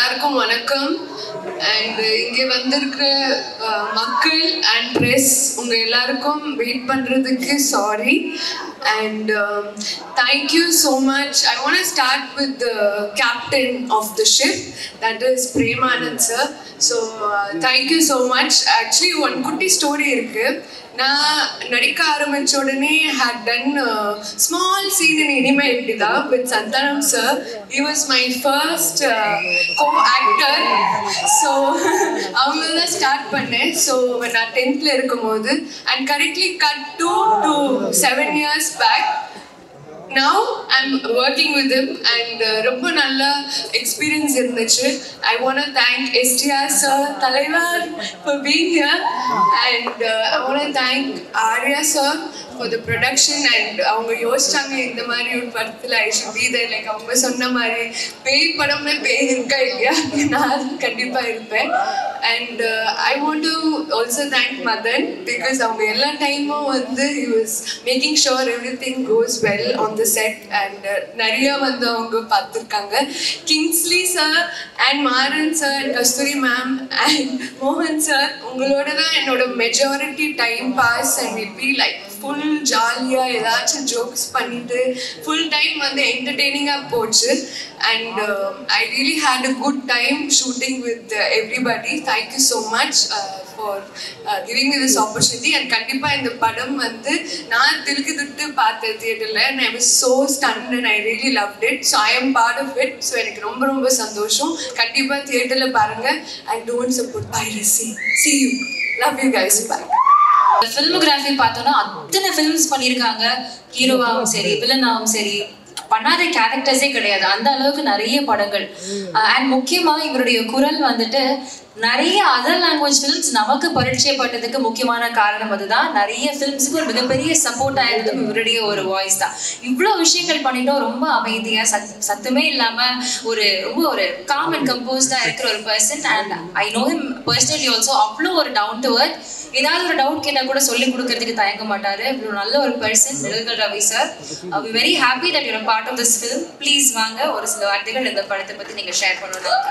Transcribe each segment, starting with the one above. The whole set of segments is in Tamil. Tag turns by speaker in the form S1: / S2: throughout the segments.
S1: எல்லாருக்கும் வணக்கம். அண்ட் இங்கே வந்திருக்கிற மக்கள் அண்ட் ப்ரெஸ் உங்கள் எல்லாருக்கும் வெயிட் பண்ணுறதுக்கு sorry. And thank you so much. I want to start with the captain of the ship, that is Premanand sir. So thank you so much. Actually one kutti story irukku. நான் நடிக்க ஆரம்பிச்ச உடனே had done a small scene in Inima Eptida with Santanam sir. He was my first co-actor. So அவங்கள ஸ்டார்ட் பண்ணேன். So when நான் 10th ல இருக்கும்போது and correctly cut to 7 years back. Now I'm working with him and ரொம்ப நல்ல எக்ஸ்பீரியன்ஸ் இருந்துச்சு. I want to thank STR sir, Talaivar, for being here, and I want to thank Arya sir for the production. And அவங்க யோசிச்சாங்க இந்த மாதிரி ஒரு படத்தில் I should be there, like அவங்க சொன்ன மாதிரி பேய் படம்ல பேய் இருக்கா இல்லையா, நான் கண்டிப்பாக இருப்பேன். And I want to also thank Madan because அவங்க எல்லா டைமும் வந்து he was making sure everything goes well on the set. And நிறைய வந்து அவங்க பார்த்துருக்காங்க. Kingsley sir and Maran sir and Kasthuri ma'am and மோகன் சார், உங்களோட தான் என்னோட majority time pass. And it be like full ஜாலியாக ஏதாச்சும் ஜோக்ஸ் பண்ணிட்டு ஃபுல் டைம் வந்து என்டர்டெய்னிங்காக போச்சு. And I really had a good time shooting with everybody. Thank you so much for giving me this opportunity. And கண்டிப்பா இந்த படம் வந்து நான் திருக்கு பார்த்தேன் தியேட்டர்ல and I was so stunned and I really loved it. So I am part of it. So எனக்கு ரொம்ப ரொம்ப சந்தோஷம். கண்டிப்பா தியேட்டர்ல பாருங்க and don't support piracy. See you. Love you guys. Bye.
S2: Filmography பார்த்தோன்னா அத்தனை ஃபிலிம்ஸ் பண்ணியிருக்காங்க. ஹீரோவாகவும் சரி வில்லனாகவும் சரி பண்ணாத கேரக்டர்ஸே கிடையாது, அந்த அளவுக்கு நிறைய படங்கள். அண்ட் முக்கியமாக எங்களுடைய குரல் வந்துட்டு நிறைய அதர் லாங்குவேஜ் ஃபிலிம்ஸ் நமக்கு பரிச்சயப்பட்டதுக்கு முக்கியமான காரணம் அதுதான். நிறைய ஃபிலிம்ஸுக்கு ஒரு மிகப்பெரிய சப்போர்ட் ஆயிருந்ததும் இவருடைய ஒரு வாய்ஸ் தான். இவ்வளோ விஷயங்கள் பண்ணிட்டோம், ரொம்ப அமைதியாக சத்தமே இல்லாமல் ரொம்ப ஒரு காம் அண்ட் கம்போஸ்டாக இருக்கிற ஒரு person. And I know him personally also. அவ்வளோ ஒரு டவுன் டு எர்த், ஏதாவது ஒரு டவுட் கேட்டால் கூட சொல்லிக் கொடுக்கறதுக்கு தயங்க மாட்டார். இவ்வளோ நல்ல ஒரு person Nizhalgal Ravi sir. We very happy that your part of this film. Please வாங்க, ஒரு சில வார்த்தைகள் இந்த படத்தை பற்றி நீங்கள் ஷேர் பண்ணணும்.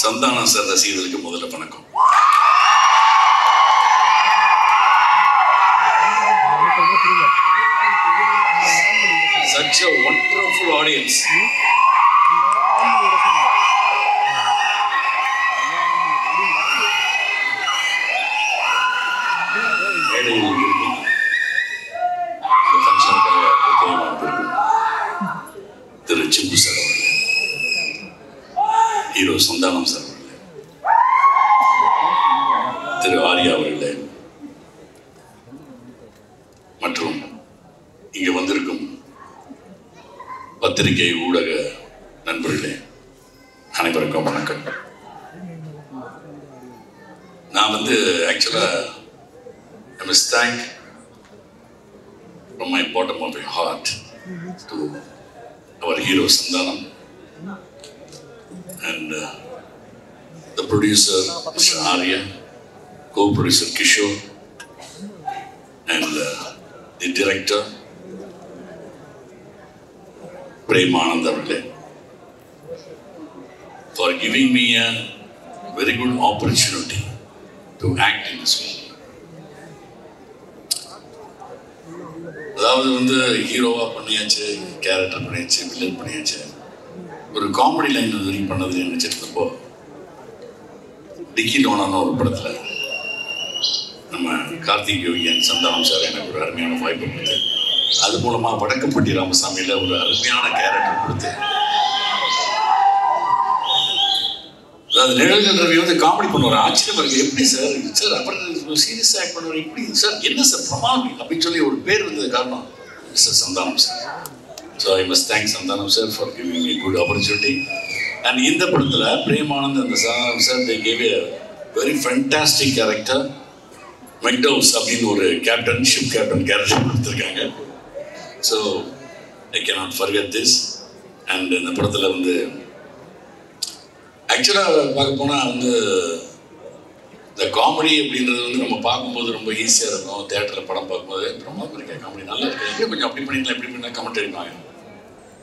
S3: சந்தானம் சார் ரசிகர்களுக்கு முதல்ல வணக்கம். Such a wonderful audience. Thiru Simbu sir அவர்கள், ஹீரோ சந்தானம் சார் அவர்கள், திரு ஆர்யா அவர்களே மற்றும் இங்கே வந்திருக்கும் பத்திரிகை ஊடக நண்பர்களே அனைவருக்கும் வணக்கம். நான் வந்து ஆக்சுவலாக I must thank from my bottom of my heart to our hero Sandanam and the producer Mr. Arya, co-producer Kishore and the director Premanand avர்களே for giving me a very good opportunity to act in this film. அதாவது வந்து ஹீரோவாக பண்ணியாச்சு, கேரக்டர் பண்ணியாச்சு, வில்லன் பண்ணியாச்சு, ஒரு காமெடி லைன் வரைக்கும் பண்ணது நினச்சிருந்தப்போ டிக்கி டோனான்னு ஒரு படத்தில் நம்ம கார்த்திக் யோகியன் சந்தானம் சார் எனக்கு ஒரு அருமையான வாய்ப்பு கொடுத்து, அது மூலமாக வடக்குப்பட்டி ராமசாமியில் ஒரு அருமையான கேரக்டர் கொடுத்து, அதாவது நிழல்கள் ரவி வந்து காமெடி பண்ணுவார். ஆச்சரியமா இருக்கு, எப்படி சார் சார் அப்புறம் சீரியஸ் ஆக்ட் பண்ணுவார், எப்படி சார் என்ன சார் பிரமாணி அப்படின்னு சொல்லி ஒரு பேர் வந்தது காரணம் mister Santhanam sir. So I must thank Santhanam sir for giving me good opportunity. And இந்த படத்தில் பிரேமானந்த் அந்த Santhanam sir they gave a very fantastic character. மெக்டவுஸ் அப்படின்னு ஒரு கேப்டன், ஷிப் கேப்டன் கேரக்டர் கொடுத்துருக்காங்க. So I cannot forget this. And இந்த படத்தில் வந்து ஆக்சுவலாக பார்க்க போனால் வந்து இந்த காமெடி அப்படின்றது வந்து நம்ம பார்க்கும்போது ரொம்ப ஈஸியாக இருக்கும். தேட்டரில் படம் பார்க்கும்போது பிரமாதம் இருக்கா காமெடி நல்லா இருக்கு, இன்னும் கொஞ்சம் அப்படி பண்ணிக்கலாம் இப்படி பண்ணலாம் கமெண்ட் அடிப்பாங்க.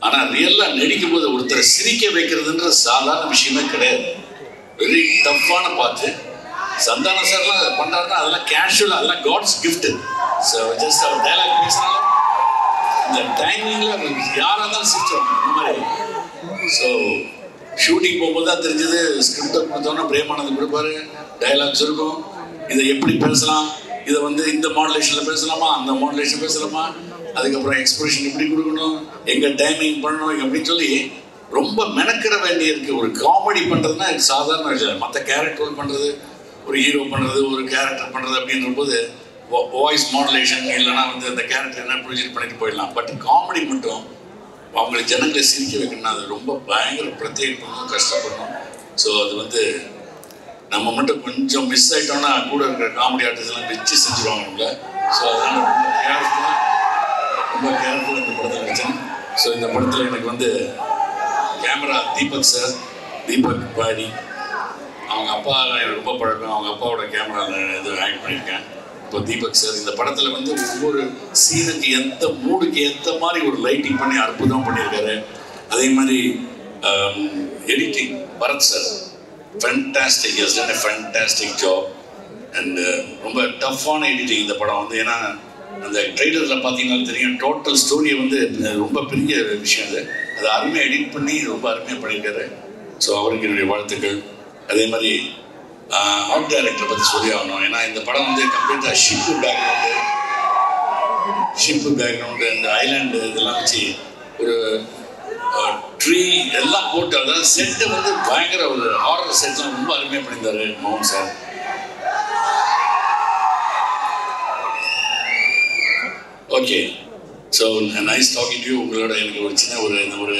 S3: ஆனால் ரியலாக நடிக்கும் போது ஒருத்தரை சிரிக்க வைக்கிறதுன்ற சாதாரண விஷயமே கிடையாது. வெரி டஃப்பான பார்த்து சந்தான சார்லாம் பண்ணுறாருன்னா அதெல்லாம் கேஷுவலாக, அதெல்லாம் காட்ஸ் கிஃப்ட். ஸோ ஜஸ்ட் அவர் டைலாக் பேசினாலும் இந்த டைமிங்கில் யாராக இருந்தாலும் சிரிச்சிடும் இந்த மாதிரி. ஸோ ஷூட்டிங் போகும்போது தான் தெரிஞ்சது. ஸ்கிரிப்டை கொடுத்தோன்னா பிரேமானந்த் கொடுப்பாரு, டைலாக்ஸ் இருக்கும், இதை எப்படி பேசலாம், இதை வந்து இந்த மாடுலேஷனில் பேசலாமா, அந்த மாடுலேஷன் பேசலாமா, அதுக்கப்புறம் எக்ஸ்பிரஷன் எப்படி கொடுக்கணும், எங்கே டைமிங் பண்ணணும் அப்படின்னு சொல்லி ரொம்ப மெனக்கிட வேண்டியிருக்கு. ஒரு காமெடி பண்ணுறதுனா சாதாரண விஷயம். மற்ற கேரக்டர் பண்ணுறது, ஒரு ஹீரோ பண்ணுறது, ஒரு கேரக்டர் பண்ணுறது அப்படின்ற போது வாய்ஸ் மாடுலேஷன் இல்லைனா வந்து அந்த கேரக்டர் என்ன ப்ரொஜெக்ட் பண்ணிட்டு போயிடலாம். பட் காமெடி மட்டும் அவங்களை ஜனங்களை சிரிக்க வைக்கணும்னா அது ரொம்ப பயங்கர பிரத்யேகம் பண்ணணும், கஷ்டப்படணும். ஸோ அது வந்து நம்ம மட்டும் கொஞ்சம் மிஸ் ஆகிட்டோம்னா கூட இருக்கிற காமெடி ஆர்டிஸ்ட்லாம் வச்சு செஞ்சுருவாங்க நம்மள. ஸோ அதனால் ரொம்ப கேர்ஃபுல்லாக இந்த படத்தில் வச்சேன். ஸோ இந்த படத்தில் எனக்கு வந்து கேமரா தீபக் சார், தீபக் பாரி, அவங்க அப்பா எனக்கு ரொம்ப பழக்கம். அவங்க அப்பாவோட கேமராவில் இது ஆக்ட் பண்ணியிருக்கேன். இப்போ தீபக் சார் இந்த படத்தில் வந்து ஒவ்வொரு சீனுக்கு எந்த மூடுக்கு ஏற்ற மாதிரி ஒரு லைட்டிங் பண்ணி அற்புதம் பண்ணியிருக்காரு. அதே மாதிரி editing Bharath sir fantastic, has done a fantastic job. And ரொம்ப டஃப்பான எடிட்டிங் இந்த படம் வந்து. ஏன்னா அந்த ட்ரெய்லரில் பார்த்தீங்கன்னா தெரியும், டோட்டல் ஸ்டோரியை வந்து ரொம்ப பெரிய விஷயம் அது. அதை அருமையாக எடிட் பண்ணி ரொம்ப அருமையாக பண்ணியிருக்காரு. ஸோ அவருக்கு என்னுடைய வாழ்த்துக்கள். அதே மாதிரி ஆர்ட் டைரக்டரை பற்றி சொல்லி ஆகணும். ஏன்னா இந்த படம் வந்து கம்ப்ளீட்டாக ஷிப்பு பேக்ரவுண்டு இந்த ஐலாண்டு இதெல்லாம் வச்சு ஒரு ட்ரீ எல்லாம் போட்டு, அதாவது செட்டு வந்து பயங்கர ஒரு ஹாரர் செட்லாம் ரொம்ப அருமையாக பண்ணியிருந்தாரு மோகன் sir. Okay, so nice talking to you. உங்களோட எனக்கு ஒரு சின்ன ஒரு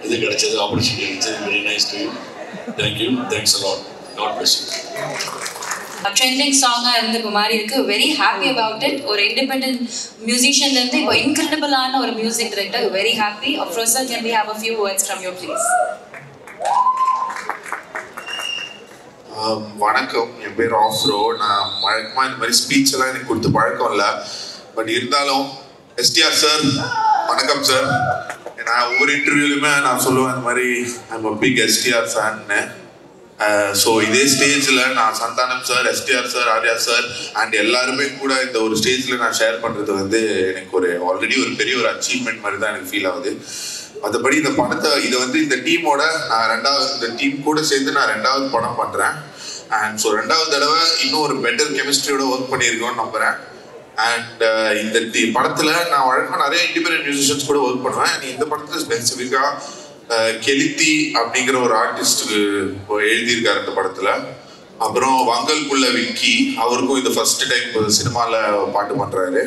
S3: இது கிடைச்சது, ஆப்பர்ச்சுனிட்டி கிடைச்சது. Very nice to you. Thank you, thanks a lot. God bless you.
S2: Trending சாங்காக இருந்து இப்போ மாதிரி இருக்கு. Very happy about it. ஒரு இண்டிபெண்டன்ட் மியூசிஷியன்லேருந்து இப்போ இன்க்ரெடிபிளான ஒரு music director. Very happy. Afroza, can we have a few words from you please?
S4: வணக்கம், என் பேர் ஆஃப்ரோ. நான் வழக்கமாக இந்த மாதிரி ஸ்பீச் எல்லாம் எனக்கு கொடுத்து பழக்கம் இல்லை. பட் இருந்தாலும் எஸ்டிஆர் சார் வணக்கம் சார். நான் ஒவ்வொரு இன்டர்வியூலையுமே நான் சொல்லுவேன் இந்த மாதிரி ஐம் அ பிக் எஸ்டிஆர் ஃபேன்னு. ஸோ இதே ஸ்டேஜில் நான் Santhanam sir, STR sir, Arya sir and எல்லாருமே கூட இந்த ஒரு ஸ்டேஜில் நான் ஷேர் பண்ணுறது வந்து எனக்கு ஒரு ஆல்ரெடி ஒரு பெரிய ஒரு அச்சீவ்மெண்ட் மாதிரி தான் எனக்கு ஃபீல் ஆகுது. மற்றபடி இந்த படத்தை இதை வந்து இந்த டீமோட நான் இந்த டீம் கூட சேர்ந்து நான் 2வது படம் பண்ணுறேன். அண்ட் ஸோ 2வது தடவை இன்னும் ஒரு பெட்டர் கெமிஸ்ட்ரியோட ஒர்க் பண்ணியிருக்கோன்னு நம்புகிறேன். அண்ட் இந்த படத்தில் நான் வழக்கமாக நிறைய இண்டிபெண்டன்ட் மியூசிஷியன்ஸ் கூட ஒர்க் பண்ணுவேன். இந்த படத்தில் ஸ்பெசிஃபிக்காக கெலித்தி அப்படிங்கிற ஒரு ஆர்டிஸ்ட்டுக்கு எழுதியிருக்காரு இந்த படத்தில். அப்புறம் வங்கல்குள்ள விக்கி, அவருக்கும் இது ஃபர்ஸ்ட் டைம் சினிமாவில் பாட்டு பண்ணுறாரு.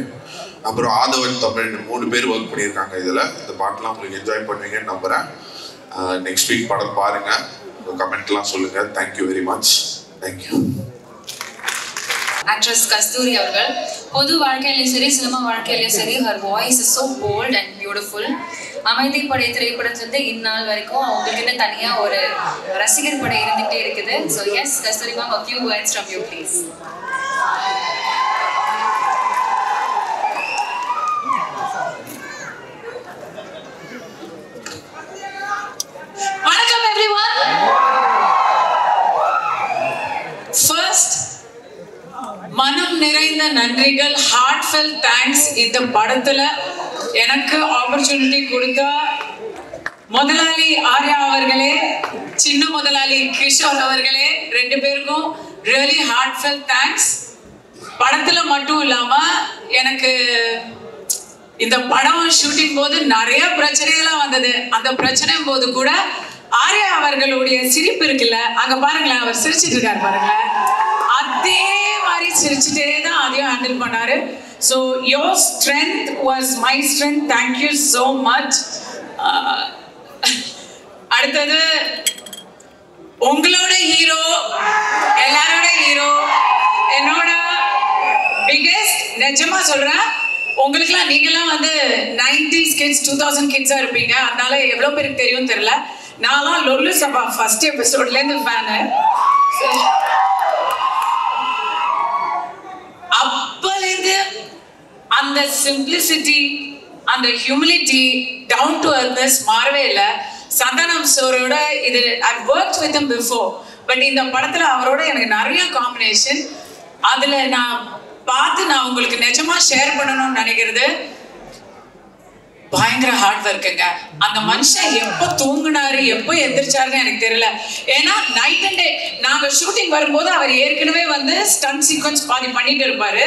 S4: அப்புறம் ஆதவன் தமிழ் 3 பேர் ஒர்க் பண்ணியிருக்காங்க இதில். இந்த பாட்டெலாம் உங்களுக்கு என்ஜாய் பண்ணுவீங்கன்னு நம்புகிறேன். நெக்ஸ்ட் வீக் படம் பாருங்கள், கமெண்ட்லாம் சொல்லுங்கள். Thank you very much. Thank you.
S2: Actress Kasthuri அவர்கள் பொது வாழ்க்கையிலையும் சரி சினிமா வாழ்க்கையிலையும் சரி her voice is so bold and beautiful. அமைதி படை திரைப்படத்துலேருந்து இந்நாள் வரைக்கும் அவங்கக்கிட்ட தனியாக ஒரு ரசிகர் படை இருந்துகிட்டே இருக்குது. So yes Kasthuri ma'am, a few words from you please.
S5: வணக்கம் everyone. First, மனம் நிறைந்த நன்றிகள், ஹார்ட்ஃபெல்ட் தேங்க்ஸ். இந்த படத்துல எனக்கு ஆப்பர்ச்சுனிட்டி கொடுத்த முதலாளி ஆர்யா அவர்களே, சின்ன முதலாளி கிஷோர் அவர்களே, 2 பேருக்கும் ரியலி ஹார்ட்ஃபெல்ட் தேங்க்ஸ். படத்துல மட்டும் இல்லாம எனக்கு இந்த படம் ஷூட்டிங் போது நிறைய பிரச்சனைகள்லாம் வந்தது. அந்த பிரச்சனை போது கூட ஆர்யா அவர்களுடைய சிரிப்பு இருக்குல்ல, அங்க பாருங்களேன், அவர் சிரிச்சிட்டு இருக்காரு பாருங்களேன், அதே மாதிரி சிரிச்சுட்டே தான் அதையும் ஹேண்டில் பண்ணாரு. So your strength was my strength. Thank you so much. அடுத்தது உங்களோட ஹீரோ, எல்லாரோட ஹீரோ, என்னோட பிகெஸ்ட். நிஜமா சொல்றேன், உங்களுக்குலாம் நீங்களாம் வந்து 90s கிட்ஸ் 2000 கிட்ஸா இருப்பீங்க. அதனால எவ்வளோ பேருக்கு தெரியும் தெரியல. நான்லாம் லொல்லு சபா ஃபர்ஸ்ட் எபிசோட்லேருந்து ஃபேனு. அப்பலேருந்து அந்த சிம்பிளிசிட்டி, அந்த ஹியூமிலிட்டி, டவுன் டு அர்த்னஸ் மாறவே இல்லை. சந்தானம் சாரோட இது ஐ worked with him before, but இந்த படத்தில் அவரோட எனக்கு நிறைய காம்பினேஷன். அதில் நான் உங்களுக்கு நிஜமா ஷேர் பண்ணணும்னு நினைக்கிறது, பயங்கர ஹார்ட் ஒர்க்குங்க. அந்த மனுஷன் எப்போ தூங்குனாரு எப்போ எந்திரிச்சாருன்னு எனக்கு தெரியல. ஏன்னா நைட் அண்ட் டே நாங்கள் ஷூட்டிங் வரும்போது அவர் ஏற்கனவே வந்து ஸ்டன் சீக்வன்ஸ் பாதி பண்ணிட்டு இருப்பாரு.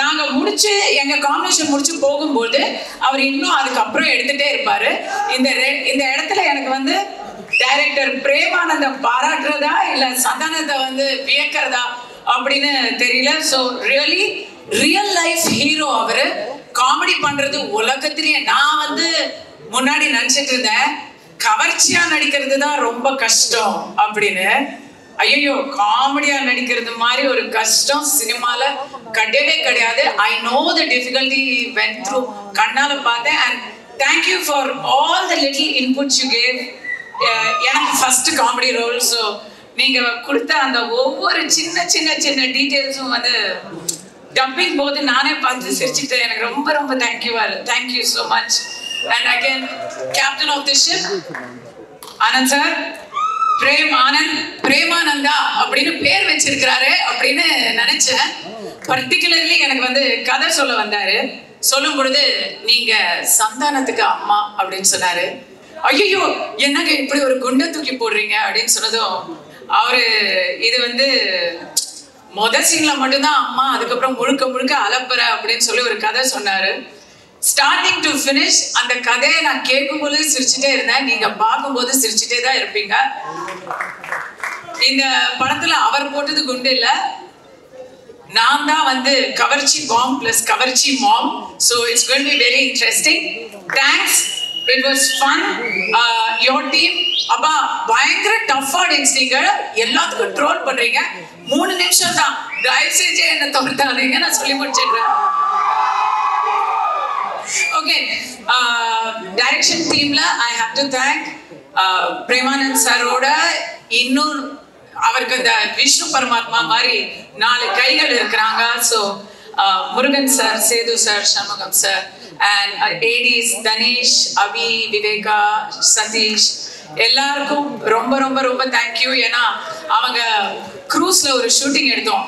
S5: நாங்கள் முடிச்சு எங்கள் காம்பினேஷன் முடிச்சு போகும்போது அவர் இன்னும் அதுக்கப்புறம் எடுத்துகிட்டே இருப்பாரு. இந்த இடத்துல எனக்கு வந்து டைரக்டர் பிரேமானந்தம் பாராட்டுறதா இல்லை சந்தானத்தை வந்து வியக்கிறதா அப்படின்னு தெரியல. So really real life hero அவரு. காமெடி பண்றது உலகத்திலேயே நான் வந்து முன்னாடி நினைச்சிட்டு இருந்தேன் கவர்ச்சியா நடிக்கிறது தான் ரொம்ப கஷ்டம் அப்படின்னு. ஐயோ, காமெடியா நடிக்கிறது மாதிரி ஒரு கஷ்டம் சினிமால கிடையவே கிடையாது. I know the difficulty vent through, கண்ணால பார்த்தேன். And thank you for all the little inputs you gave. எனக்கு ஃபர்ஸ்ட் காமெடி ரோல். ஸோ நீங்க கொடுத்த அந்த ஒவ்வொரு சின்ன சின்ன சின்ன டீட்டெயில்ஸும் வந்து டப்பிங் போது நானே பார்த்து சிரிச்சுக்கிட்டேன். எனக்கு ரொம்ப ரொம்ப thank you so much. And again captain of the ship Anand sir, Premananda அப்படின்னு பேர் வச்சிருக்கிறாரு அப்படின்னு நினைச்சேன். பர்டிகுலர்லி எனக்கு வந்து கதை சொல்ல வந்தாரு. சொல்லும் பொழுது நீங்க சந்தானத்துக்கு அம்மா அப்படின்னு சொன்னாரு. ஐயோ, என்னங்க இப்படி ஒரு குண்டை தூக்கி போடுறீங்க அப்படின்னு சொன்னதும் அவரு இது வந்து மொதல் சீன்ல மட்டும்தான் அம்மா, அதுக்கப்புறம் முழுக்க முழுக்க அலப்பற அப்படின்னு சொல்லி ஒரு கதை சொன்னாரு. ஸ்டார்டிங் டு ஃபினிஷ் அந்த கதையை நான் கேட்கும்போது சிரிச்சுட்டே இருந்தேன். நீங்க பார்க்கும்போது சிரிச்சுட்டே தான் இருப்பீங்க. இந்த படத்துல அவர் போட்டது குண்டு இல்லை, நான் தான் வந்து கவர்ச்சி பாம் பிளஸ் கவர்ச்சி mom. So it's going to be very interesting. Thanks, it was fun. Your team அப்பா பயங்கர டஃப் ஆடியன்ஸ். நீங்க எல்லாத்துக்கும் ட்ரோல் பண்றீங்க. 3 நிமிஷம் தான், தயவு செஞ்சு என்ன தவிர்த்தாதீங்க, நான் சொல்லி முடிச்சிடுறேன். ஓகே, டைரக்ஷன் டீம்ல I have to thank Premanand சாரோட இன்னும் அவருக்கு இந்த விஷ்ணு பரமாத்மா மாதிரி 4 கைகள் இருக்கிறாங்க. So Murugan sir, Sethu sir, Shanmugam sir, and ADs Dhanesh, Abhi, Viveka, Sathish, எல்லாருக்கும் ரொம்ப ரொம்ப ரொம்ப தேங்க்யூ. ஏன்னா அவங்க க்ரூஸ்ல ஒரு ஷூட்டிங் எடுத்தோம்.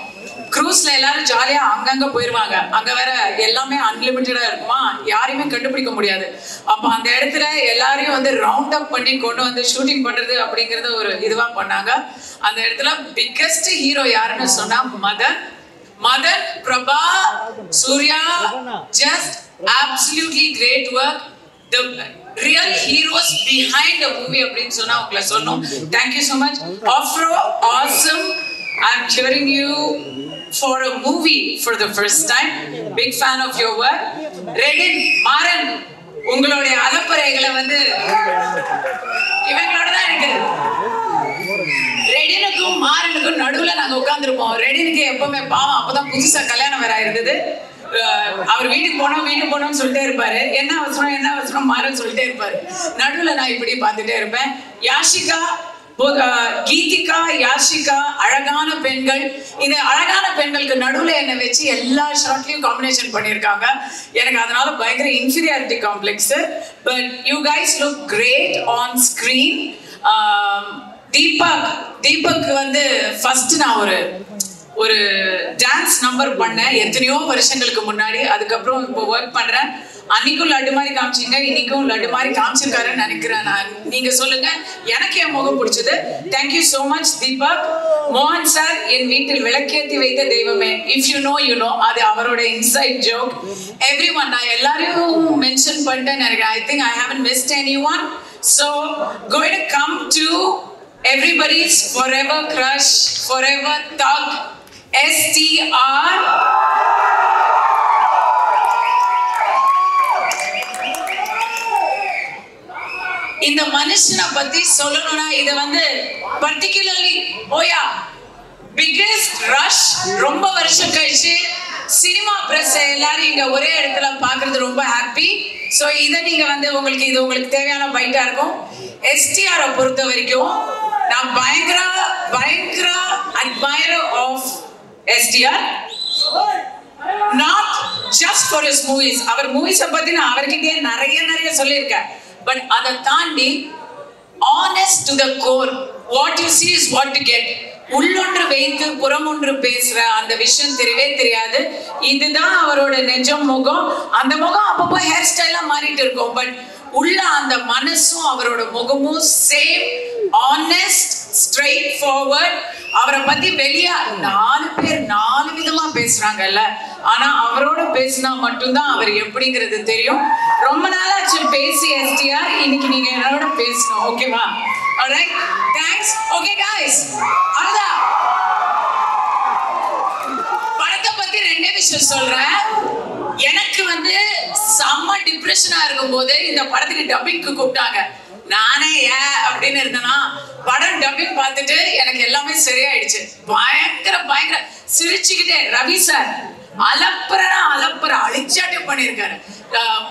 S5: க்ரூஸ்ல எல்லாரும் ஜாலியா அங்கங்க போயிருவாங்க. அங்க வேற எல்லாமே அன்லிமிட்டடா இருக்குமா, யாரையுமே கண்டுபிடிக்க முடியாது. அப்ப அந்த இடத்துல எல்லாரையும் வந்து ரவுண்ட் அப் பண்ணி கொண்டு வந்து ஷூட்டிங் பண்றது அப்படிங்கறத ஒரு இதுவா பண்ணாங்க. அந்த இடத்துல பிக்கஸ்ட் ஹீரோ யாருன்னு சொன்னா Madan, Prabha, Surya, just absolutely great work. The real heroes behind the movie அப்படின்னு சொன்னா உங்களை சொன்னோம். Thank you so much. Afro, awesome. I'm cheering you for a movie for the first time. Big fan of your work. Redin, Maran, உங்களுடைய அலப்பறைகளை வந்து இவங்களோட தான் எனக்கு. ரெடினுக்கும் மாறனுக்கும் நடுவுல நாங்க உட்கார்ந்துருப்போம். ரெடினுக்கு எப்பவுமே பாவம், அப்பதான் புதுசா கல்யாணம் வேற இருந்தது. அவர் வீட்டுக்கு போனோம்னு சொல்லிட்டே இருப்பாரு. என்ன அவசரம் மாறன்னு சொல்லிட்டே இருப்பாரு. நடுவுல நான் இப்படி பார்த்துட்டே இருப்பேன். யாஷிகா, கீதிகா, யாஷிகா, அழகான பெண்கள். இந்த அழகான பெண்களுக்கு நடுவுல என்னை வச்சு எல்லா ஷார்ட்லயும் காம்பினேஷன் பண்ணியிருக்காங்க. எனக்கு அதனால பயங்கர inferiority complex. But you guys look great on screen. Deepak வந்து ஃபர்ஸ்ட் நான் ஒரு டான்ஸ் நம்பர் பண்ணேன் எத்தனையோ வருஷங்களுக்கு முன்னாடி. அதுக்கப்புறம் இப்போ ஒர்க் பண்றேன். அன்னைக்கும் லட்டு மாதிரி காமிச்சிங்க, இன்னைக்கும் லட்டு மாதிரி காமிச்சிருக்காருன்னு நினைக்கிறேன் நான். நீங்க சொல்லுங்க, எனக்கு என் முகம் பிடிச்சது. Thank you so much Deepak. மோகன் சார், என் வீட்டில் விளக்கேற்றி வைத்த தெய்வமே. இஃப் யூ நோ அது அவரோட இன்சைட் ஜோக். எவ்ரி ஒன், நான் எல்லாரையும் மென்ஷன் பண்ணிட்டேன்னு நினைக்கிறேன். I think I haven't mist any one. So going to come to everybody's forever crush, forever thug, STR. இந்த மனுஷனை பத்தி சொல்லணும்னா இது வந்து பர்டிகுலர்லி ஓயா பிகெஸ்ட் ரஷ். ரொம்ப வருஷம் கழிச்சு சினிமா பிரஸ் எல்லாரும் இங்க ஒரே இடத்துல பாக்குறது ரொம்ப ஹாப்பி. ஸோ இதை நீங்க வந்து உங்களுக்கு தேவையான பைட்டா இருக்கும். எஸ்டிஆரை பொறுத்த வரைக்கும் நான் பயங்கர admirer of STR. Not just for his movies. அவர் மூவிஸை பத்தி நான் அவர்கிட்டயே நிறைய சொல்லியிருக்கேன். பட் அதை தாண்டி honest to the core, what you see is what you get. உள்ளொன்று வைத்து புறமொன்று பேசுற அந்த விஷயம் தெரியவே தெரியாது. இதுதான் அவரோட நிஜம் முகம். அந்த முகம் அப்பப்போ ஹேர் ஸ்டைலா மாறிட்டு இருக்கும். பட் உள்ள அந்த மனசும் அவரோட முகமும் சேம், ஆனஸ்ட், ஸ்ட்ரெயிட் ஃபார்வர்ட். அவரை பத்தி வெளியே 4 பேர் 4 விதமா பேசுறாங்கல்ல, ஆனா அவரோட பேசினா மட்டும்தான் அவர் எப்படிங்கிறது தெரியும். ரொம்ப நாளாச்சு பேசி எஸ்டிஆர், இன்னைக்கு நீங்க என்னோட பேசணும். ஓகேவா? Alright, thanks. ஓகே गाइस, அவ்வளவுதான். படத்தை பத்தி 2 விஷயம் சொல்றேன். எனக்கு வந்து செம்ம டிப்ரெஷனா இருக்கும் போது இந்த படத்துக்கு டப்பிங்க்கு கூப்பிட்டாங்க. நானே அப்படின்னு இருந்தேன்னா படம் டப்பிங் பார்த்துட்டு எனக்கு எல்லாமே சரியாயிடுச்சு. பயங்கர சிரிச்சுக்கிட்டே ரவி சார் அலப்பற அழிச்சாட்டம் பண்ணியிருக்காரு.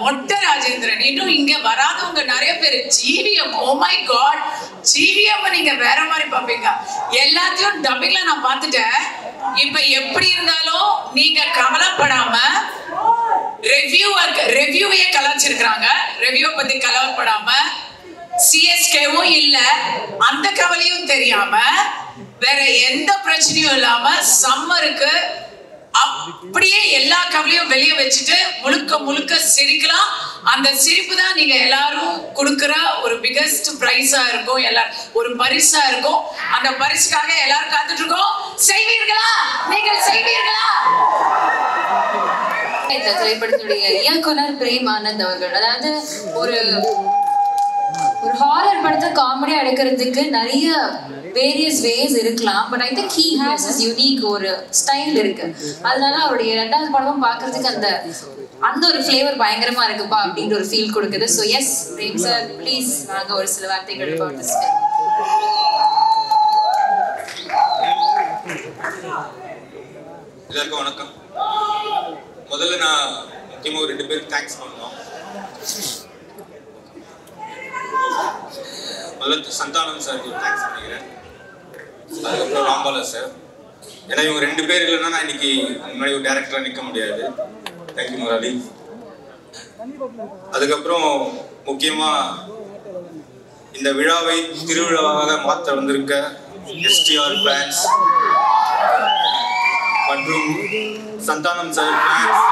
S5: மொட்டை ராஜேந்திரன், இன்னும் இங்க வராதவங்க நிறைய பேர். GVM, oh my God, GVM நீங்க வேற மாதிரி பார்ப்பீங்க. எல்லாத்தையும் டப்பிங்ல நான் பார்த்துட்டேன். இப்ப எப்படி இருந்தாலும் நீங்க கவலைப்படாம ரெவ்யூவையே கலாச்சிருக்கிறாங்க. ரெவ்யூ பத்தி கவலைப்படாம, சிஎஸ்கேவும் இல்ல அந்த கவலையும் தெரியாம, வேற எந்த பிரச்சனையும் இல்லாம சம்மருக்கு அப்படியே எல்லா கவலையும் வெளியே வச்சுட்டு முழுக்க சிரிக்கலாம். அந்த சிரிப்பு தான் நீங்க எல்லாரும் கொடுக்கிற ஒரு பிகெஸ்ட் பிரைஸா இருக்கும், எல்லாரும் ஒரு பரிசா இருக்கும். அந்த பரிசுக்காக எல்லாரும் காத்துட்டு இருக்கோம். செய்வீர்களா? நீங்கள் செய்வீர்களா?
S2: இந்த திரைப்படத்துடைய இயக்குனர் பிரேம் ஆனந்த் அவர்கள், அதாவது ஒரு ஹாரர் படத்தை காமெடியா எடுக்கிறதுக்கு நிறைய வேரியஸ் வேஸ் இருக்கலாம். But I think he has is unique ஒரு ஸ்டைல் இருக்கு. அதனால அவருடைய 2வது படமும் பார்க்கறதுக்கு அந்த ஒரு ஃப்ளேவர் பயங்கரமா இருக்குப்பா அப்படின்ற ஒரு ஃபீல் கொடுக்குது. So yes Prem sir, please நாங்க ஒரு சில வார்த்தைகள் about this film.
S6: எல்லாருக்கும் வணக்கம். முதல்ல நான் முக்கியமாக 2 பேருக்கு தேங்க்ஸ் பண்ணணும். முதல்ல சந்தானம் சாருக்கு தேங்க்ஸ் பண்ணிக்கிறேன். அதுக்கப்புறம் ராம்பாலா சார். ஏன்னா இவங்க 2 பேர் இல்லைன்னா நான் இன்னைக்கு முன்னாடி ஒரு டேரக்டராக நிற்க முடியாது. தேங்க்யூ முரளி. அதுக்கப்புறம் முக்கியமாக இந்த விழாவை திருவிழாவாக மாற்ற வந்திருக்க எஸ்டிஆர் ஃபேன்ஸ் மற்றும் சந்தானம் சார் ஃபேன்ஸ்,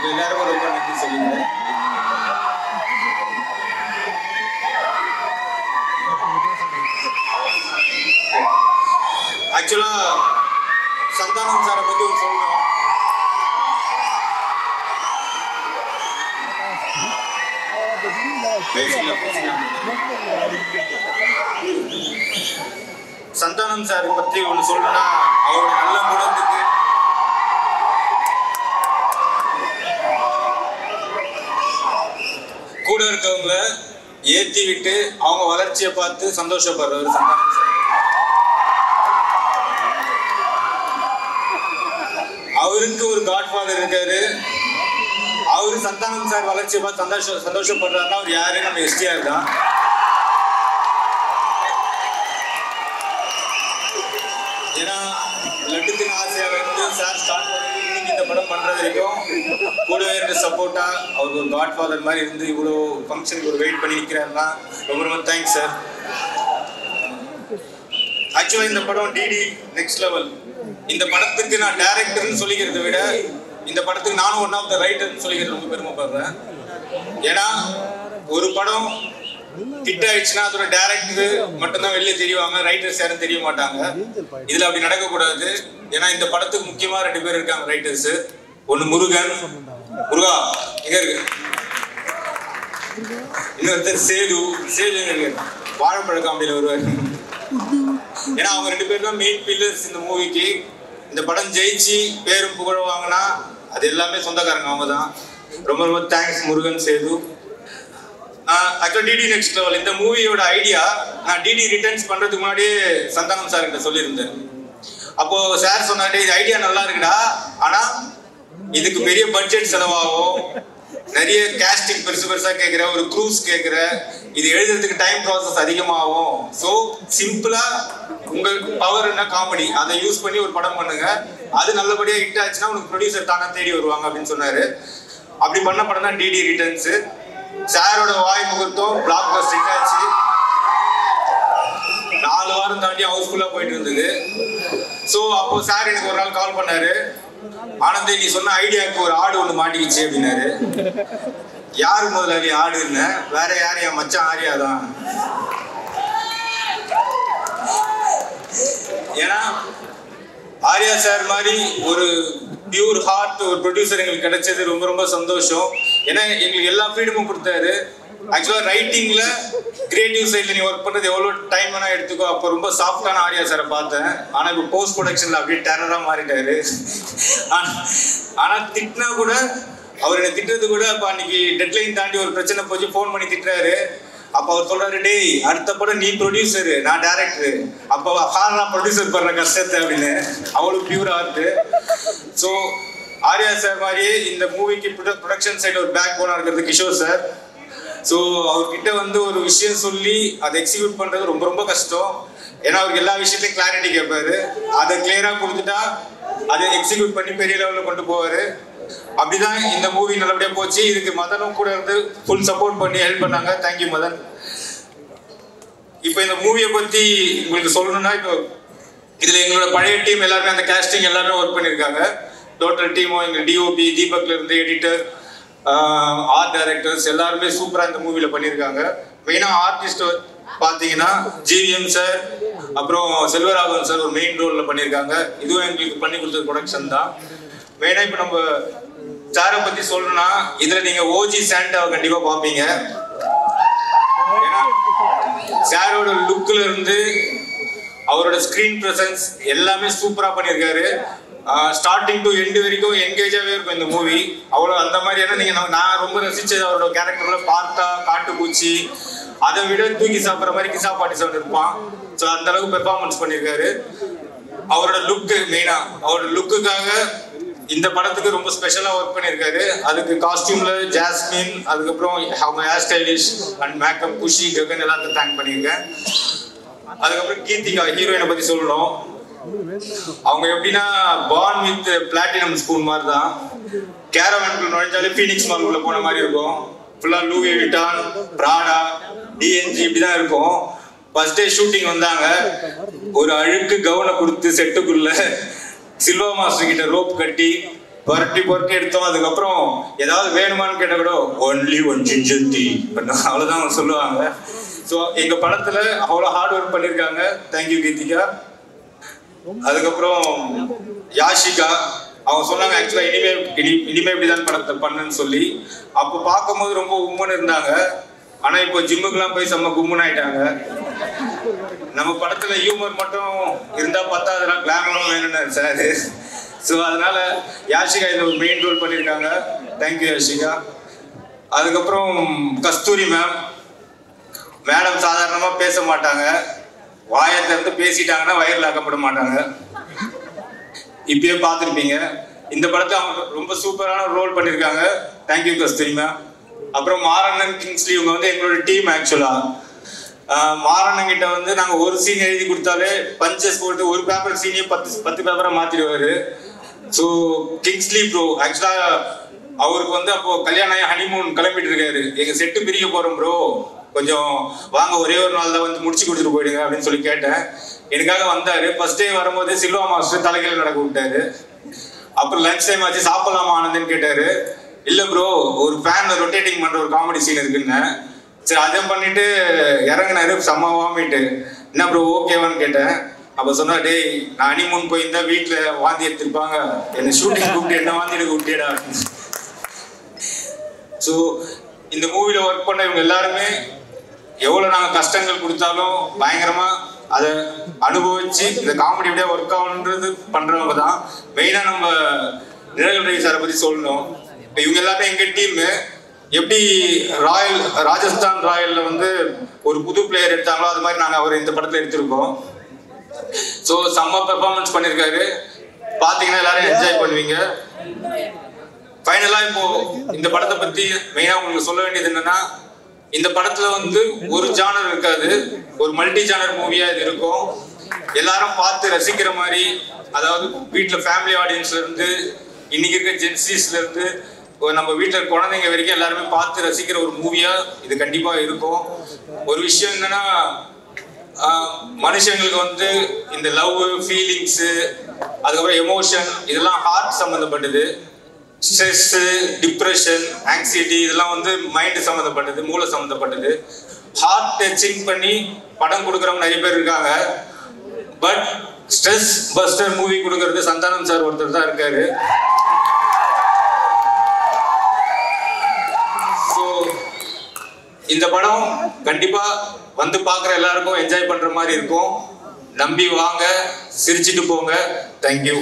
S6: எல்லாருக்கும் ரொம்ப நன்றி சொல்லுங்க. ஆக்சுவலா சந்தானம் சாரை பத்தி ஒரு சொல்லணும். சந்தானம் சாரை பத்தி ஒண்ணு சொல்லணும்னா, அவரோட நல்ல குணத்துக்கு கூட இருக்கவங்கள ஏத்தி விட்டு அவங்க வளர்ச்சியை பார்த்து சந்தோஷப்படுறவர் சந்தானம் சார். அவருக்கு ஒரு காட்ஃபாதர் இருக்காரு. அவரு சந்தானம் சார் வளர்ச்சியை பார்த்து சந்தோஷப்படுறாருன்னா அவர் யாரு? நம்ம எஸ்டிஆர் தான். ஏன்னா லட்டுத்தின் ஆசையாக இருந்து சார் ஸ்டார்ட் பண்ணி இன்னைக்கு இந்த படம் பண்றது வரைக்கும் கூடவே இருந்து சப்போர்ட்டா அவருக்கு ஒரு காட்ஃபாதர் மாதிரி இருந்து இவ்வளோ ஃபங்க்ஷனுக்கு ஒரு வெயிட் பண்ணி நிற்கிறாருன்னா ரொம்ப தேங்க்ஸ் சார். ஆக்சுவலாக இந்த படம் டிடி நெக்ஸ்ட் லெவல். இந்த படத்துக்கு நான் டைரக்டர்னு சொல்லிக்கிறத விட இந்த படத்துக்கு நானும் ஒன் ஆஃப் த ரைட்டர்னு சொல்லிக்கிறது ரொம்ப பெருமைப்படுறேன். ஏன்னா ஒரு படம் ஹிட் ஆயிடுச்சுன்னா அதோட டைரக்டர் மட்டும்தான் வெளியே தெரிவாங்க, ரைட்டர்ஸ் யாரும் தெரிய மாட்டாங்க. இதுல அப்படி நடக்கக்கூடாது. ஏன்னா இந்த படத்துக்கு முக்கியமா 2 பேர் இருக்காங்க ரைட்டர்ஸ். ஒன்னு முருகா எங்க இருக்கு, இன்னொருத்தர் சேது இருக்கு, வாழைப்பழ காமெடியில வருவார். ஏன்னா அவங்க 2 பேர் தான் மெயின் பில்லர்ஸ் இந்த மூவிக்கு. இந்த படம் ஜெயிச்சு பேரும் புகழ் வாங்கினா அது எல்லாமே சொந்தக்காரங்க அவங்க தான். ரொம்ப தேங்க்ஸ் முருகன், சேது. ஆக்சுவலாக டிடி நெக்ஸ்ட் லெவல் இந்த மூவியோட ஐடியா நான் டிடி ரிட்டர்ன்ஸ் பண்ணுறதுக்கு முன்னாடியே சந்தானம் சார் கிட்ட சொல்லியிருந்தேன். அப்போது சார் சொன்னாரு இது ஐடியா நல்லா இருக்குடா, ஆனால் இதுக்கு பெரிய பட்ஜெட் செலவாகும், நிறைய கேஸ்டிங் பெருசாக கேட்குற, ஒரு க்ரூஸ் கேட்குற, இது எழுதுறதுக்கு டைம் ப்ராசஸ் அதிகமாகும். ஸோ சிம்பிளாக உங்கள் பவர் என்ன காமெடி அதை யூஸ் பண்ணி ஒரு படம் பண்ணுங்க, அது நல்லபடியாக ஹிட் ஆச்சுன்னா உனக்கு ப்ரொடியூசர் தானே தேடி வருவாங்க அப்படின்னு சொன்னார். அப்படி பண்ண படம் தான் டிடி ரிட்டர்ன்ஸு. சாரோட வாய் முகூர்த்தம் பிளாக் பஸ்டர் ஹிட் ஆச்சு. 4 வாரம் தாண்டி ஹவுஸ்ஃபுல்லாக போயிட்டு இருந்தது. ஸோ அப்போ சார் எனக்கு ஒரு நாள் கால் பண்ணாரு, ஆனந்த் நீ சொன்ன ஐடியாவுக்கு ஒரு ஆடு ஒன்று மாட்டிக்கிச்சு அப்படின்னாரு. யாரு முதலாளி ஆடுன்னு? வேற யாரு, என் மச்சான் ஆரியா தான். ஏன்னா ஆர்யா சார் மாதிரி ஒரு பியூர் ஹார்ட் ஒரு ப்ரொடியூசர் எங்களுக்கு கிடைச்சது ரொம்ப ரொம்ப சந்தோஷம். ஏன்னா எங்களுக்கு எல்லா ஃப்ரீடமும் கொடுத்தாரு. ஆக்சுவலாக ரைட்டிங்கில் கிரியேட்டிவ் சைடில் நீ ஒர்க் பண்ணுறது எவ்வளோ டைம் வேணால் எடுத்துக்கோ. அப்போ ரொம்ப சாஃப்டான ஆர்யா சாரை பார்த்தேன். ஆனால் இப்போ போஸ்ட் ப்ரொடக்ஷனில் அப்படியே டெரராக மாறிட்டாரு. ஆனால் திட்டினா கூட அவர் என்னை திட்டுறது கூட அப்போ அன்னைக்கு டெட்லைன் தாண்டி ஒரு பிரச்சனை போச்சு, ஃபோன் பண்ணி திட்டுறாரு. அப்போ அவர் சொல்கிறாரு, டேய் அடுத்த படம் நீ ப்ரொடியூசரு நான் டேரக்டரு, அப்போ நான் ப்ரொடியூசர் பண்ணுற கஷ்டத்தை அப்படின்னு. அவ்வளோ pure art. So Arya sir மாதிரியே இந்த மூவிக்கு ப்ரொடக்ஷன் சைடு ஒரு பேக் போனாக இருக்கிறது கிஷோர் சார். ஸோ அவர்கிட்ட வந்து ஒரு விஷயம் சொல்லி அதை எக்ஸிக்யூட் பண்ணுறது ரொம்ப ரொம்ப கஷ்டம். ஏன்னா அவருக்கு எல்லா விஷயத்தையும் கிளாரிட்டி கேட்பாரு. அதை கிளியராக கொடுத்துட்டா அதை எக்ஸிக்யூட் பண்ணி பெரிய லெவலில் கொண்டு போவார். அப்படிதான் இந்த மூவி நல்லபடியாக போச்சு. இதுக்கு மதனும் கூட இருந்து ஃபுல் சப்போர்ட் பண்ணி ஹெல்ப் பண்ணாங்க. தேங்க்யூ மதன். இப்போ இந்த மூவியை பற்றி உங்களுக்கு சொல்லணும்னா, இப்போ இதில் எங்களோட பழைய டீம் எல்லாருமே அந்த கேஸ்டிங் எல்லாருமே ஒர்க் பண்ணியிருக்காங்க. டோட்டல் டீமும் எங்கள் டிஓபி தீபக்லேருந்து எடிட்டர் ஆர்ட் டைரக்டர்ஸ் எல்லாருமே சூப்பராக இந்த மூவியில் பண்ணியிருக்காங்க. மெயினாக ஆர்டிஸ்ட் பார்த்தீங்கன்னா ஜிவிஎம் சார் அப்புறம் செல்வராகவன் சார் ஒரு மெயின் ரோலில் பண்ணியிருக்காங்க. இதுவும் எங்களுக்கு பண்ணி கொடுத்த ப்ரொடக்ஷன் தான். மெயினாக இப்போ நம்ம சாரை பற்றி சொல்லணும்னா இதில் நீங்கள் ஓஜி சாண்டாவை கண்டிப்பாக பார்ப்பீங்க. ஏன்னா சாரோட லுக்கில் இருந்து அவரோட ஸ்க்ரீன் ப்ரெசன்ஸ் எல்லாமே சூப்பராக பண்ணியிருக்காரு. ஸ்டார்டிங் டு எண்டு வரைக்கும் என்கேஜாகவே இருக்கும் இந்த மூவி. அவ்வளோ அந்த மாதிரியான நீங்கள் நான் ரொம்ப ரசித்தது அவரோட கேரக்டரில் பார்த்தா காட்டுப்பூச்சி அதை விட தூக்கி சாப்பிட்ற மாதிரி கிசா பாட்டி சவுண்ட் இருப்பான். ஸோ அந்த அளவுக்கு பெர்ஃபார்மன்ஸ் பண்ணியிருக்காரு. அவரோட லுக்கு மெயினாக அவரோட லுக்குக்காக இந்த படத்துக்கு ரொம்ப ஸ்பெஷலாக ஒர்க் பண்ணியிருக்காரு. அதுக்கு காஸ்டியூமில் ஜாஸ்மின், அதுக்கப்புறம் அவங்க ஹேர் ஸ்டைலிஷ் அண்ட் மேக்கப் குஷி ககன் எல்லாத்தையும் தேங்க் பண்ணியிருக்கேன். அதுக்கப்புறம் கீர்த்திகா ஹீரோயினை பற்றி சொல்லணும். அவங்க எப்படின்னா பார்ன் வித் பிளாட்டினம் ஸ்பூன் மாதிரி தான். கேரவனுக்குள்ள நுழைஞ்சாலே ஃபீனிக்ஸ் மால்குள்ள போன மாதிரி இருக்கும். ஃபுல்லாக லூவி விட்டான், பிராடா, டிஎன்ஜி இப்படி தான் இருக்கும். ஃபர்ஸ்ட் டே ஷூட்டிங் வந்தாங்க. ஒரு அழுக்கு கவுனை கொடுத்து செட்டுக்குள்ள சில்வா மாஸ்டர் கிட்ட ரோப் கட்டி புரட்டி எடுத்தோம். அதுக்கப்புறம் ஏதாவது வேணுமான்னு கேட்டால் கூட ஒன்லி ஒன் ஜிஞ்சர் டீ அவ்வளோதான் அவங்க சொல்லுவாங்க. ஸோ எங்கள் படத்தில் அவ்வளோ ஹார்ட் ஒர்க் பண்ணியிருக்காங்க. தேங்க்யூ கீர்த்திகா. அதுக்கப்புறம் யாஷிகா அவங்க சொன்னாங்க ஆக்சுவலாக இனிமே இப்படிதான் படத்தை பண்ணுன்னு சொல்லி. அப்போ பார்க்கும்போது ரொம்ப உம்முன்னு இருந்தாங்க. ஆனால் இப்போ ஜிம்முக்கெல்லாம் போய் செம்ம கும்முன்னு ஆயிட்டாங்க. நம்ம படத்தில் ஹியூமர் மட்டும் இருந்தால் பத்தாதுலாம் கிளாமரும் வேணும்னு சார். ஸோ அதனால யாஷிகா இதில் ஒரு மெயின் ரோல் பண்ணியிருக்காங்க. தேங்க்யூ யாஷிகா. அதுக்கப்புறம் கஸ்தூரி மேடம் சாதாரணமாக பேச மாட்டாங்க. வாயத்தை இருந்து பேசிட்டாங்கன்னா வயரில் ஆக்கப்பட மாட்டாங்க. இப்பயே பார்த்துருப்பீங்க. இந்த படத்தை அவங்க ரொம்ப சூப்பரான ரோல் பண்ணியிருக்காங்க. தேங்க்யூ கஸ்தூரி மேம். அப்புறம் மாரண்ணன் கிங்ஸ்லி இவங்க வந்து எங்களோட டீம். ஆக்சுவலாக மாரண்ணன் கிட்ட வந்து நாங்கள் ஒரு சீன் எழுதி கொடுத்தாலே பஞ்சஸ் போட்டு ஒரு பேப்பர் சீனையே 10 பேப்பராக மாற்றிடுவார். ஸோ கிங்ஸ்லி ப்ரோ ஆக்சுவலாக அவருக்கு வந்து அப்போது கல்யாணம் ஆகி ஹனிமூன் கிளம்பிட்டு இருக்காரு. எங்கள் செட்டு பிரிக்க போகிறோம் ப்ரோ, கொஞ்சம் வாங்க ஒரே ஒரு நாள் தான் வந்து முடிச்சு கொடுத்துட்டு போயிடுங்க அப்படின்னு சொல்லி கேட்டேன். எனக்காக வந்தார். ஃபர்ஸ்ட் டே வரும்போது சில்வா மாஸ்டர் தலைகையில் நடக்க விட்டாரு. அப்புறம் லஞ்ச் டைம் ஆச்சு, சாப்பிடலாமா ஆனந்தன்னு கேட்டார். இல்லை ப்ரோ ஒரு ஃபேனில் ரொட்டேட்டிங் பண்ணுற ஒரு காமெடி சீன் இருக்குன்னு. சரி அதை பண்ணிட்டு இறங்கினாரு. செம்ம வாமிட்டு. என்ன ப்ரோ ஓகேவான்னு கேட்டேன். அப்போ சொன்னா, டேய் நான் ஹனிமூன் போயிருந்தா வீட்டில் வாந்தி எடுத்துருப்பாங்க, என்னை ஷூட்டிங் கூப்பிட்டு என்ன வாந்தி எடுக்க விட்டேடா. ஸோ இந்த மூவியில் ஒர்க் பண்ண இவங்க எல்லாருமே எவ்வளோ நாங்கள் கஷ்டங்கள் கொடுத்தாலும் பயங்கரமாக அதை அனுபவிச்சு இந்த காமெடி எப்படியா ஒர்க் ஆகணுன்றது பண்ணுறவங்க தான். மெயினாக நம்ம நிழல் ரவி சாரை பற்றி சொல்லணும். இப்போ இவங்க எல்லாமே எங்கள் டீமு. எப்படி ராஜஸ்தான் ராயல்ல வந்து ஒரு புது பிளேயர் எடுத்தாங்களோ அது மாதிரி நாங்கள் அவர் இந்த படத்தில் எடுத்திருக்கோம். ஸோ செம்ம பெர்ஃபார்மன்ஸ் பண்ணியிருக்காரு. பார்த்தீங்கன்னா எல்லாரும் என்ஜாய் பண்ணுவீங்க. ஃபைனலாக இப்போ இந்த படத்தை பற்றி மெயினாக உங்களுக்கு சொல்ல வேண்டியது என்னன்னா, இந்த படத்தில் வந்து ஒரு ஜானர் இருக்காது, ஒரு மல்டி ஜானர் மூவியாக இது இருக்கும். எல்லாரும் பார்த்து ரசிக்கிற மாதிரி, அதாவது வீட்டில் ஃபேமிலி ஆடியன்ஸ்ல இருந்து இன்னைக்கு இருக்க ஜென்சிஸ்ல இருந்து நம்ம வீட்டில் குழந்தைங்க வரைக்கும் எல்லாருமே பார்த்து ரசிக்கிற ஒரு மூவியா இது கண்டிப்பா இருக்கும். ஒரு விஷயம் என்னன்னா, மனுஷங்களுக்கு வந்து இந்த லவ், ஃபீலிங்ஸ், அதுக்கப்புறம் எமோஷன் இதெல்லாம் ஹார்ட் சம்மந்தப்பட்டது. ஸ்ட்ரெஸ், டிப்ரெஷன், ஆங்ஸைட்டி இதெல்லாம் வந்து மைண்ட் சம்மந்தப்பட்டது, மூளை சம்மந்தப்பட்டது. ஹார்ட் டச்சிங் பண்ணி படம் கொடுக்குறவங்க நிறைய பேர் இருக்காங்க. பட் ஸ்ட்ரெஸ் பஸ்டர் மூவி கொடுக்கறது சந்தானம் சார் ஒருத்தர் தான் இருக்காரு. ஸோ இந்த படம் கண்டிப்பா வந்து பார்க்குற எல்லாருக்கும் என்ஜாய் பண்ற மாதிரி இருக்கும். நம்பி வாங்க, சிரிச்சிட்டு போங்க. தேங்க்யூ.